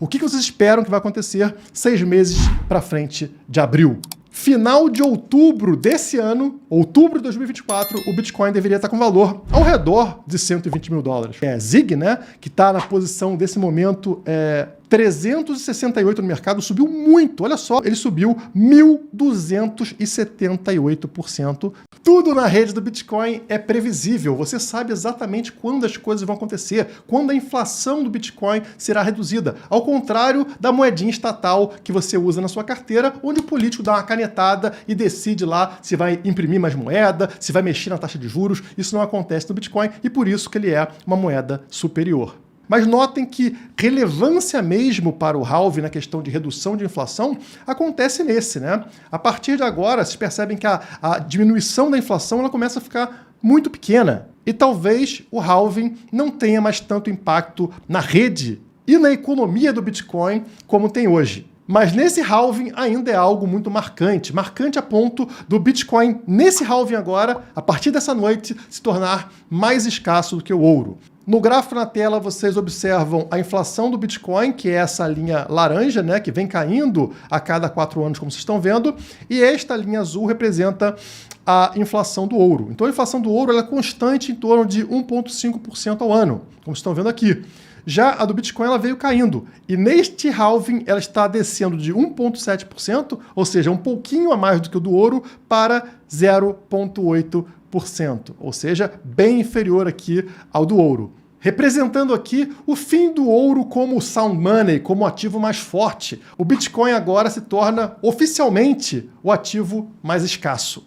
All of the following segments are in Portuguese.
O que vocês esperam que vai acontecer 6 meses para frente de abril? Final de outubro desse ano, outubro de 2024, o Bitcoin deveria estar com valor ao redor de 120 mil dólares. Zig, né, que está na posição desse momento 368 no mercado, subiu muito. Olha só, ele subiu 1.278%. Tudo na rede do Bitcoin é previsível. Você sabe exatamente quando as coisas vão acontecer, quando a inflação do Bitcoin será reduzida. Ao contrário da moedinha estatal que você usa na sua carteira, onde o político dá uma canetada e decide lá se vai imprimir mais moeda, se vai mexer na taxa de juros. Isso não acontece no Bitcoin e por isso que ele é uma moeda superior. Mas notem que relevância mesmo para o halving na questão de redução de inflação acontece nesse, né? A partir de agora, vocês percebem que a diminuição da inflação ela começa a ficar muito pequena. E talvez o halving não tenha mais tanto impacto na rede e na economia do Bitcoin como tem hoje. Mas nesse halving ainda é algo muito marcante. Marcante a ponto do Bitcoin, nesse halving agora, a partir dessa noite, se tornar mais escasso do que o ouro. No gráfico na tela, vocês observam a inflação do Bitcoin, que é essa linha laranja, né, que vem caindo a cada 4 anos, como vocês estão vendo, e esta linha azul representa a inflação do ouro. Então a inflação do ouro ela é constante em torno de 1,5% ao ano, como vocês estão vendo aqui. Já a do Bitcoin ela veio caindo, e neste halving ela está descendo de 1,7%, ou seja, um pouquinho a mais do que o do ouro, para 0,8%, ou seja, bem inferior aqui ao do ouro. Representando aqui o fim do ouro como sound money, como ativo mais forte. O Bitcoin agora se torna oficialmente o ativo mais escasso.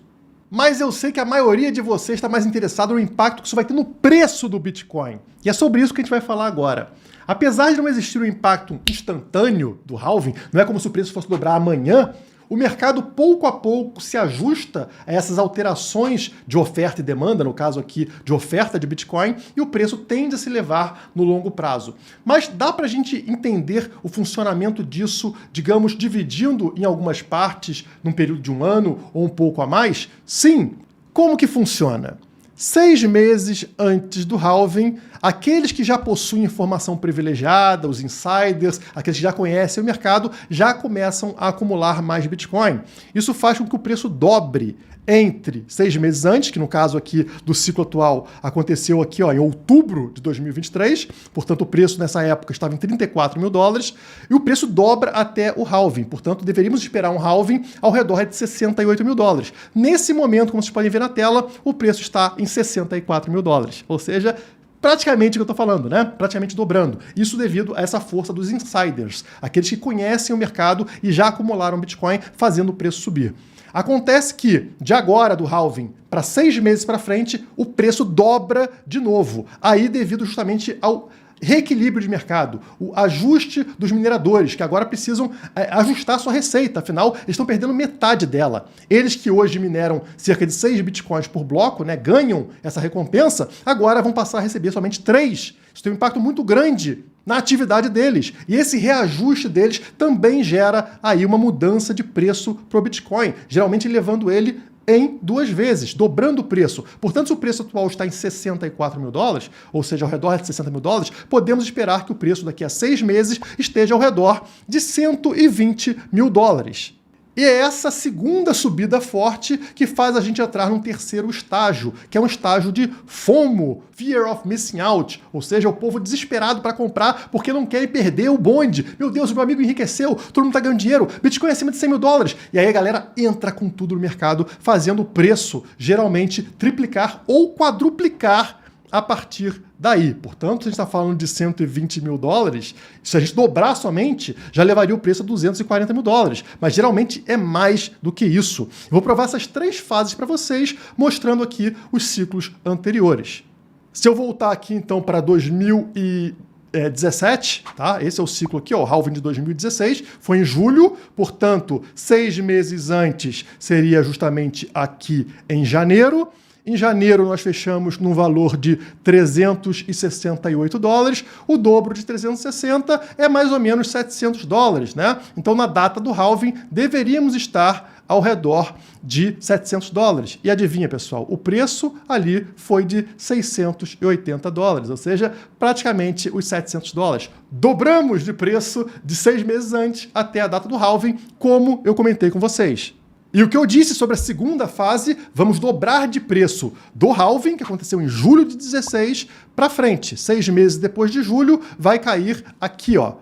Mas eu sei que a maioria de vocês está mais interessado no impacto que isso vai ter no preço do Bitcoin. E é sobre isso que a gente vai falar agora. Apesar de não existir um impacto instantâneo do halving, não é como se o preço fosse dobrar amanhã, o mercado pouco a pouco se ajusta a essas alterações de oferta e demanda, no caso aqui de oferta de Bitcoin, e o preço tende a se elevar no longo prazo. Mas dá para a gente entender o funcionamento disso, digamos, dividindo em algumas partes, num período de 1 ano ou um pouco a mais? Sim! Como que funciona? 6 meses antes do halving, aqueles que já possuem informação privilegiada, os insiders, aqueles que já conhecem o mercado, já começam a acumular mais Bitcoin. Isso faz com que o preço dobre entre 6 meses antes, que no caso aqui do ciclo atual aconteceu aqui em outubro de 2023, portanto o preço nessa época estava em 34 mil dólares, e o preço dobra até o halving, portanto deveríamos esperar um halving ao redor de 68 mil dólares. Nesse momento, como vocês podem ver na tela, o preço está em 64 mil dólares, ou seja, praticamente o que eu estou falando, né? Praticamente dobrando. Isso devido a essa força dos insiders, aqueles que conhecem o mercado e já acumularam Bitcoin, fazendo o preço subir. Acontece que, de agora, do halving, para 6 meses para frente, o preço dobra de novo. Aí devido justamente ao reequilíbrio de mercado, o ajuste dos mineradores, que agora precisam ajustar sua receita, afinal, eles estão perdendo metade dela. Eles que hoje mineram cerca de 6 bitcoins por bloco, né, ganham essa recompensa, agora vão passar a receber somente 3. Isso tem um impacto muito grande na atividade deles. E esse reajuste deles também gera aí uma mudança de preço para o Bitcoin, geralmente levando ele em 2 vezes, dobrando o preço. Portanto, se o preço atual está em 64 mil dólares, ou seja, ao redor de 60 mil dólares, podemos esperar que o preço daqui a 6 meses esteja ao redor de 120 mil dólares. E é essa segunda subida forte que faz a gente entrar num terceiro estágio, que é um estágio de FOMO, Fear of Missing Out, ou seja, o povo desesperado para comprar porque não quer perder o bonde. Meu Deus, o meu amigo enriqueceu, todo mundo está ganhando dinheiro, Bitcoin é acima de 100 mil dólares. E aí a galera entra com tudo no mercado, fazendo o preço geralmente triplicar ou quadruplicar a partir daí. Portanto, a gente está falando de 120 mil dólares, se a gente dobrar somente, já levaria o preço a 240 mil dólares. Mas geralmente é mais do que isso. Eu vou provar essas 3 fases para vocês, mostrando aqui os ciclos anteriores. Se eu voltar aqui então para 2017, tá? Esse é o ciclo aqui, ó, o halving de 2016, foi em julho, portanto, 6 meses antes seria justamente aqui em janeiro. Em janeiro, nós fechamos num valor de 368 dólares. O dobro de 360 é mais ou menos 700 dólares, né? Então, na data do halving, deveríamos estar ao redor de 700 dólares. E adivinha, pessoal, o preço ali foi de 680 dólares, ou seja, praticamente os 700 dólares. Dobramos de preço de 6 meses antes até a data do halving, como eu comentei com vocês. E o que eu disse sobre a segunda fase, vamos dobrar de preço do halving, que aconteceu em julho de 16, para frente. 6 meses depois de julho, vai cair aqui, ó,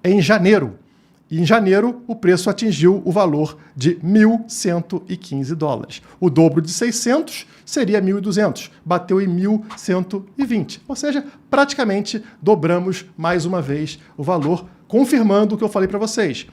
em janeiro. E em janeiro, o preço atingiu o valor de 1.115 dólares. O dobro de 600 seria 1.200. Bateu em 1.120. Ou seja, praticamente dobramos mais uma vez o valor, confirmando o que eu falei para vocês.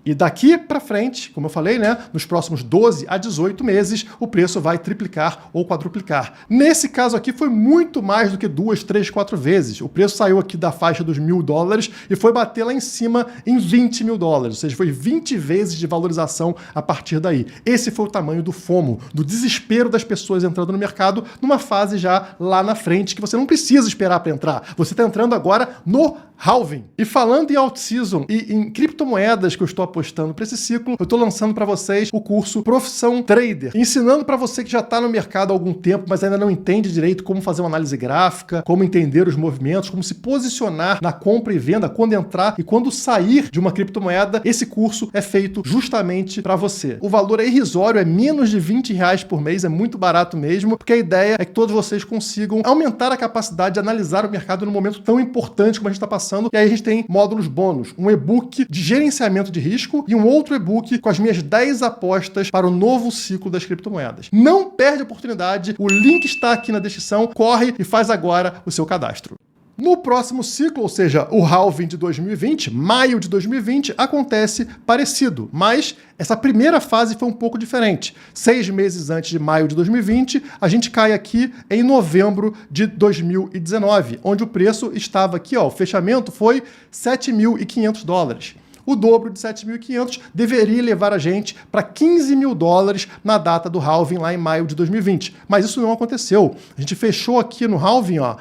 E daqui para frente, como eu falei, né, nos próximos 12 a 18 meses, o preço vai triplicar ou quadruplicar. Nesse caso aqui foi muito mais do que 2, 3, 4 vezes. O preço saiu aqui da faixa dos 1.000 dólares e foi bater lá em cima em 20 mil dólares. Ou seja, foi 20 vezes de valorização a partir daí. Esse foi o tamanho do FOMO, do desespero das pessoas entrando no mercado numa fase já lá na frente, que você não precisa esperar para entrar. Você está entrando agora no halving. E falando em out-season e em criptomoedas que eu estou apostando para esse ciclo, eu estou lançando para vocês o curso Profissão Trader, ensinando para você que já está no mercado há algum tempo, mas ainda não entende direito como fazer uma análise gráfica, como entender os movimentos, como se posicionar na compra e venda, quando entrar e quando sair de uma criptomoeda. Esse curso é feito justamente para você. O valor é irrisório, é menos de R$20 por mês, é muito barato mesmo, porque a ideia é que todos vocês consigam aumentar a capacidade de analisar o mercado num momento tão importante como a gente está passando. E aí a gente tem módulos bônus, um e-book de gerenciamento de risco e um outro e-book com as minhas 10 apostas para o novo ciclo das criptomoedas. Não perde a oportunidade, o link está aqui na descrição, corre e faz agora o seu cadastro. No próximo ciclo, ou seja, o halving de 2020, maio de 2020, acontece parecido, mas essa primeira fase foi um pouco diferente. 6 meses antes de maio de 2020, a gente cai aqui em novembro de 2019, onde o preço estava aqui, ó, o fechamento foi 7.500 dólares. O dobro de 7.500 deveria levar a gente para 15 mil dólares na data do halving lá em maio de 2020. Mas isso não aconteceu. A gente fechou aqui no halving ó,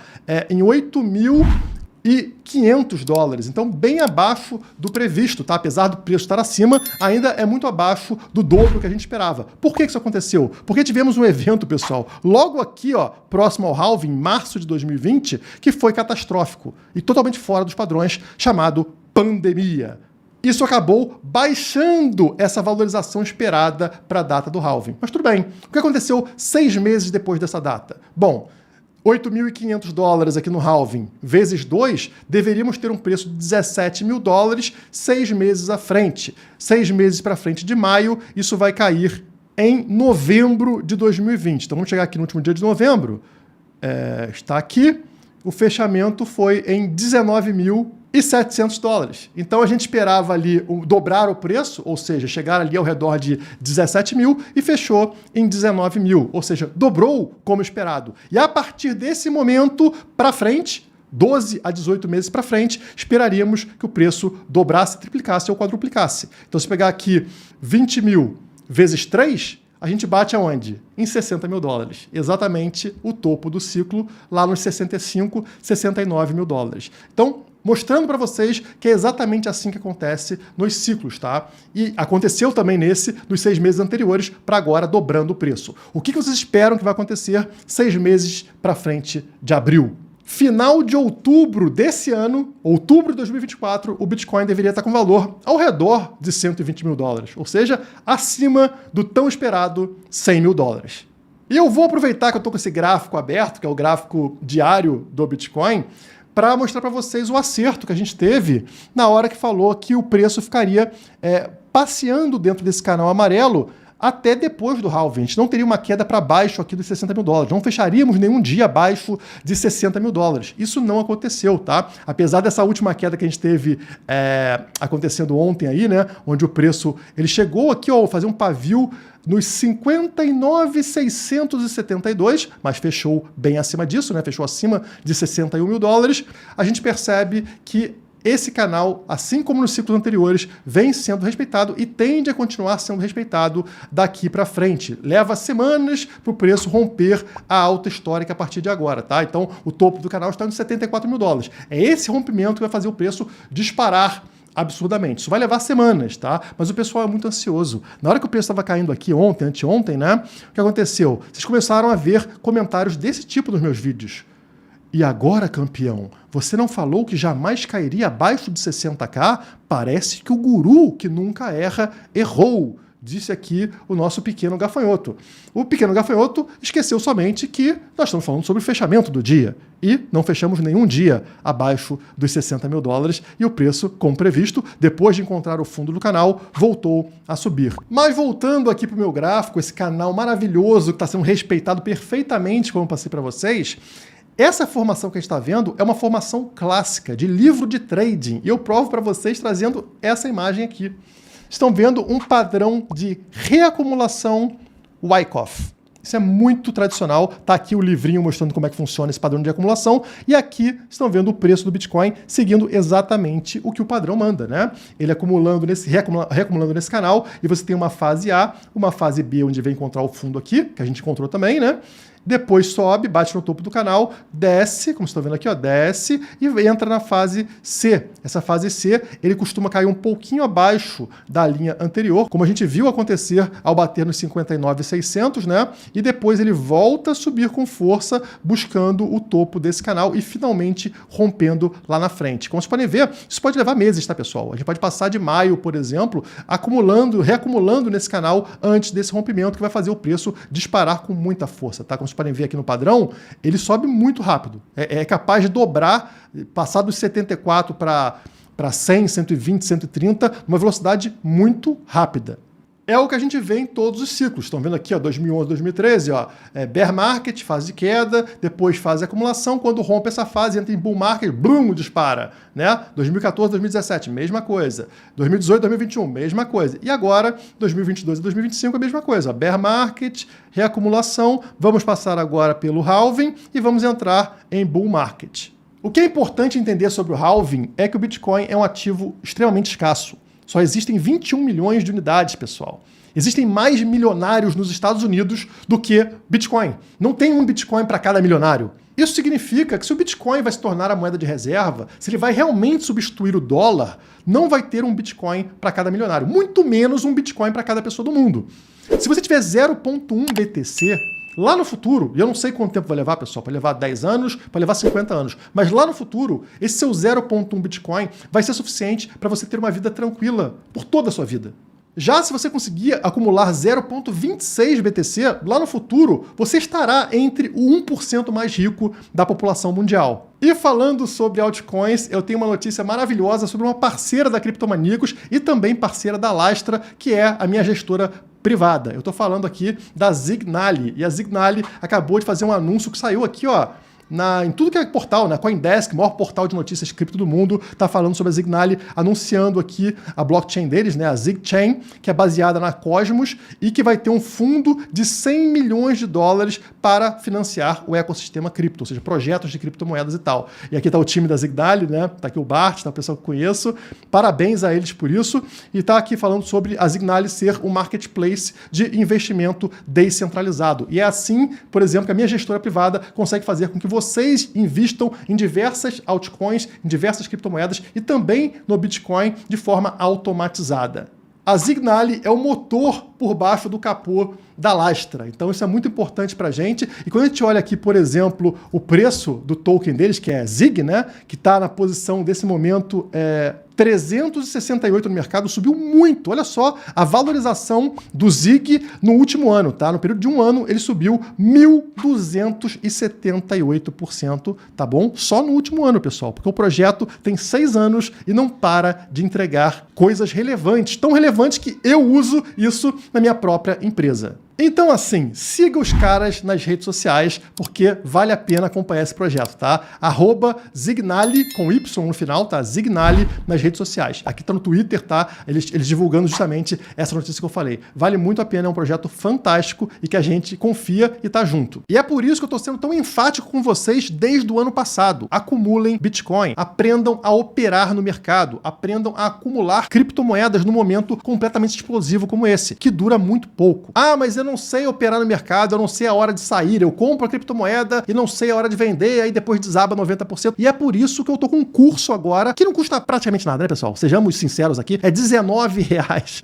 em 8.500 dólares. Então, bem abaixo do previsto, tá? Apesar do preço estar acima, ainda é muito abaixo do dobro que a gente esperava. Por que isso aconteceu? Porque tivemos um evento, pessoal, logo aqui, ó, próximo ao halving, em março de 2020, que foi catastrófico e totalmente fora dos padrões, chamado pandemia. Isso acabou baixando essa valorização esperada para a data do halving. Mas tudo bem. O que aconteceu 6 meses depois dessa data? Bom, 8.500 dólares aqui no halving, vezes 2, deveríamos ter um preço de 17 mil dólares 6 meses à frente. 6 meses para frente de maio, isso vai cair em novembro de 2020. Então vamos chegar aqui no último dia de novembro. Está aqui. O fechamento foi em 19.700 dólares. Então a gente esperava ali dobrar o preço, ou seja, chegar ali ao redor de 17 mil e fechou em 19 mil, ou seja, dobrou como esperado. E a partir desse momento para frente, 12 a 18 meses para frente, esperaríamos que o preço dobrasse, triplicasse ou quadruplicasse. Então se pegar aqui 20 mil vezes 3, a gente bate aonde? Em 60 mil dólares. Exatamente o topo do ciclo, lá nos 65, 69 mil dólares. Então, mostrando para vocês que é exatamente assim que acontece nos ciclos, tá? E aconteceu também nos 6 meses anteriores, para agora dobrando o preço. O que vocês esperam que vai acontecer 6 meses para frente de abril? Final de outubro desse ano, outubro de 2024, o Bitcoin deveria estar com valor ao redor de 120 mil dólares, ou seja, acima do tão esperado 100 mil dólares. E eu vou aproveitar que eu estou com esse gráfico aberto, que é o gráfico diário do Bitcoin, para mostrar para vocês o acerto que a gente teve na hora que falou que o preço ficaria passeando dentro desse canal amarelo até depois do halving. A gente não teria uma queda para baixo aqui dos 60 mil dólares. Não fecharíamos nenhum dia abaixo de 60 mil dólares. Isso não aconteceu, tá? Apesar dessa última queda que a gente teve acontecendo ontem aí, né? Onde o preço ele chegou aqui, ó, fazer um pavio nos 59.672, mas fechou bem acima disso, né? Fechou acima de 61 mil dólares. A gente percebe que esse canal, assim como nos ciclos anteriores, vem sendo respeitado e tende a continuar sendo respeitado daqui para frente. Leva semanas para o preço romper a alta histórica a partir de agora, tá? Então, o topo do canal está em 74 mil dólares. É esse rompimento que vai fazer o preço disparar absurdamente. Isso vai levar semanas, tá? Mas o pessoal é muito ansioso. Na hora que o preço estava caindo aqui ontem, anteontem, né? O que aconteceu? Vocês começaram a ver comentários desse tipo nos meus vídeos. E agora, campeão, você não falou que jamais cairia abaixo de 60k? Parece que o guru que nunca erra, errou. Disse aqui o nosso pequeno gafanhoto. O pequeno gafanhoto esqueceu somente que nós estamos falando sobre o fechamento do dia. E não fechamos nenhum dia abaixo dos 60 mil dólares e o preço, como previsto, depois de encontrar o fundo do canal, voltou a subir. Mas voltando aqui para o meu gráfico, esse canal maravilhoso que está sendo respeitado perfeitamente, como eu passei para vocês, essa formação que a gente está vendo é uma formação clássica de livro de trading. E eu provo para vocês trazendo essa imagem aqui. Estão vendo um padrão de reacumulação Wyckoff. Isso é muito tradicional. Está aqui o livrinho mostrando como é que funciona esse padrão de acumulação. E aqui estão vendo o preço do Bitcoin seguindo exatamente o que o padrão manda, né? Ele reacumulando nesse canal. E você tem uma fase A, uma fase B, onde vem encontrar o fundo aqui, que a gente encontrou também, né? Depois sobe, bate no topo do canal, desce, como vocês estão vendo aqui, ó, desce e entra na fase C. Essa fase C, ele costuma cair um pouquinho abaixo da linha anterior, como a gente viu acontecer ao bater nos 59.600, né? E depois ele volta a subir com força, buscando o topo desse canal e finalmente rompendo lá na frente. Como vocês podem ver, isso pode levar meses, tá, pessoal? A gente pode passar de maio, por exemplo, reacumulando nesse canal antes desse rompimento, que vai fazer o preço disparar com muita força, tá? Como vocês podem ver aqui no padrão, ele sobe muito rápido. É capaz de dobrar, passar dos 74 para 100, 120, 130, numa velocidade muito rápida. É o que a gente vê em todos os ciclos. Estão vendo aqui, ó, 2011, 2013, ó, bear market, fase de queda, depois fase de acumulação, quando rompe essa fase, entra em bull market, blum, dispara, né? 2014, 2017, mesma coisa. 2018, 2021, mesma coisa. E agora, 2022 e 2025, a mesma coisa. Bear market, reacumulação, vamos passar agora pelo halving e vamos entrar em bull market. O que é importante entender sobre o halving é que o Bitcoin é um ativo extremamente escasso. Só existem 21 milhões de unidades, pessoal. Existem mais milionários nos Estados Unidos do que Bitcoin. Não tem um Bitcoin para cada milionário. Isso significa que se o Bitcoin vai se tornar a moeda de reserva, se ele vai realmente substituir o dólar, não vai ter um Bitcoin para cada milionário, muito menos um Bitcoin para cada pessoa do mundo. Se você tiver 0,1 BTC, lá no futuro, e eu não sei quanto tempo vai levar, pessoal, para levar 10 anos, para levar 50 anos, mas lá no futuro, esse seu 0,1 Bitcoin vai ser suficiente para você ter uma vida tranquila por toda a sua vida. Já se você conseguir acumular 0,26 BTC, lá no futuro, você estará entre o 1% mais rico da população mundial. E falando sobre altcoins, eu tenho uma notícia maravilhosa sobre uma parceira da Criptomaníacos e também parceira da Lastra, que é a minha gestora privada. Eu estou falando aqui da Zignali. E a Zignali acabou de fazer um anúncio que saiu aqui, ó, em tudo que é portal, né? CoinDesk, maior portal de notícias cripto do mundo, está falando sobre a Zignali, anunciando aqui a blockchain deles, né? A ZigChain, que é baseada na Cosmos e que vai ter um fundo de 100 milhões de dólares para financiar o ecossistema cripto, ou seja, projetos de criptomoedas e tal. E aqui está o time da Zignali, né? Tá aqui o Bart, tá o pessoal que conheço. Parabéns a eles por isso. E tá aqui falando sobre a Zignali ser um marketplace de investimento descentralizado. E é assim, por exemplo, que a minha gestora privada consegue fazer com que vocês invistam em diversas altcoins, em diversas criptomoedas e também no Bitcoin de forma automatizada. A Zignali é o motor por baixo do capô da Lastra. Então isso é muito importante para a gente. E quando a gente olha aqui, por exemplo, o preço do token deles, que é Zig, né, que está na posição desse momento 368 no mercado, subiu muito. Olha só a valorização do Zig no último ano, tá? No período de um ano ele subiu 1.278%, tá bom? Só no último ano, pessoal, porque o projeto tem 6 anos e não para de entregar coisas relevantes, tão relevantes que eu uso isso na minha própria empresa. Então, assim, siga os caras nas redes sociais, porque vale a pena acompanhar esse projeto, tá? @Zignali, com Y no final, tá? Zignali nas redes sociais. Aqui tá no Twitter, tá? Eles divulgando justamente essa notícia que eu falei. Vale muito a pena, é um projeto fantástico e que a gente confia e tá junto. E é por isso que eu tô sendo tão enfático com vocês desde o ano passado. Acumulem Bitcoin, aprendam a operar no mercado, aprendam a acumular criptomoedas num momento completamente explosivo como esse, que dura muito pouco. Ah, mas eu não sei operar no mercado, eu não sei a hora de sair, eu compro a criptomoeda e não sei a hora de vender, aí depois desaba 90%. E é por isso que eu tô com um curso agora, que não custa praticamente nada, né, pessoal? Sejamos sinceros aqui, é R$19.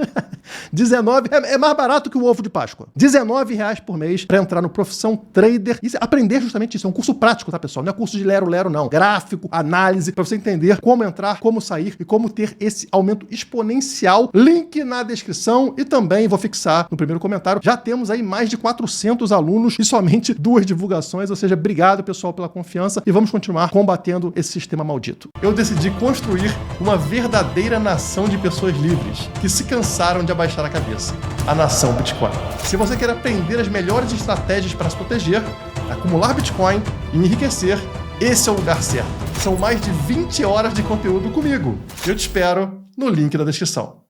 19 é mais barato que o ovo de Páscoa. R$19 por mês para entrar no Profissão Trader e aprender justamente isso. É um curso prático, tá, pessoal? Não é curso de lero-lero, não. Gráfico, análise, para você entender como entrar, como sair e como ter esse aumento exponencial. Link na descrição e também vou fixar no primeiro comentário. Já temos aí mais de 400 alunos e somente 2 divulgações, ou seja, obrigado, pessoal, pela confiança e vamos continuar combatendo esse sistema maldito. Eu decidi construir uma verdadeira nação de pessoas livres que se cansaram de abaixar a cabeça. A nação Bitcoin. Se você quer aprender as melhores estratégias para se proteger, acumular Bitcoin e enriquecer, esse é o lugar certo. São mais de 20 horas de conteúdo comigo. Eu te espero no link da descrição.